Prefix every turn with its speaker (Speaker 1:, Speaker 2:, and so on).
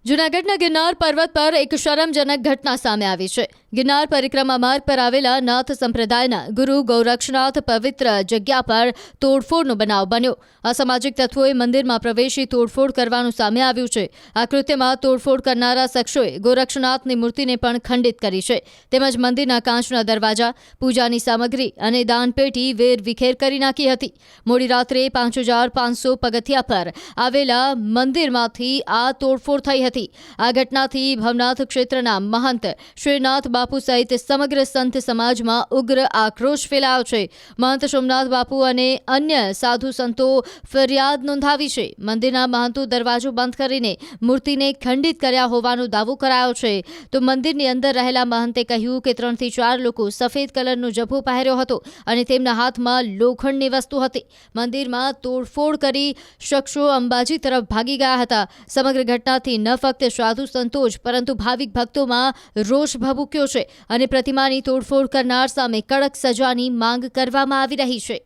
Speaker 1: જૂનાગઢના ગિરનાર પર્વત પર એક શરમજનક ઘટના સામે આવી છે। ગિરનાર પરિક્રમા માર્ગ પર આવેલા નાથ સંપ્રદાયના ગુરુ ગૌરક્ષનાથ પવિત્ર જગ્યા પર તોડફોડનો બનાવ બન્યો। અસામાજિક તત્વોએ મંદિરમાં પ્રવેશી તોડફોડ કરવાનું સામે આવ્યું છે। આ કૃત્યમાં તોડફોડ કરનારા શખ્સોએ ગોરક્ષનાથની મૂર્તિને પણ ખંડિત કરી છે, તેમજ મંદિરના કાચના દરવાજા, પૂજાની સામગ્રી અને દાનપેટી વેરવિખેર કરી નાખી હતી। મોડી રાત્રે 5500 પગથિયા પર આવેલા મંદિરમાંથી આ તોડફોડ થઈ હતી। આ ઘટનાથી ભવનાથ ક્ષેત્રના મહંત શ્રીનાથ બાપુ સહિત સમગ્ર સંત સમાજમાં ઉગ્ર આક્રોશ ફેલાયો છે। મહંત સોમનાથ બાપુ અને અન્ય સાધુ સંતો ફરિયાદ નોંધાવી છે। મંદિરના મહંતો દરવાજો બંધ કરીને મૂર્તિને ખંડિત કર્યા હોવાનો દાવો કરાયો છે। તો મંદિરની અંદર રહેલા મહંતે કહ્યું કે 3 થી 4 લોકો સફેદ કલરનો જભ્ભો પહેર્યો હતો અને તેમના હાથમાં લોખંડની વસ્તુ હતી। મંદિરમાં તોડફોડ કરી શખ્સો અંબાજી તરફ ભાગી ગયા હતા। સમગ્ર ઘટનાથી ન ફક્ત સાધુ સંતો જ પરંતુ ભાવિક ભક્તોમાં રોષ ભભૂક્યો છે અને પ્રતિમાની તોડફોડ કરનાર સામે કડક સજાની માંગ કરવામાં આવી રહી છે।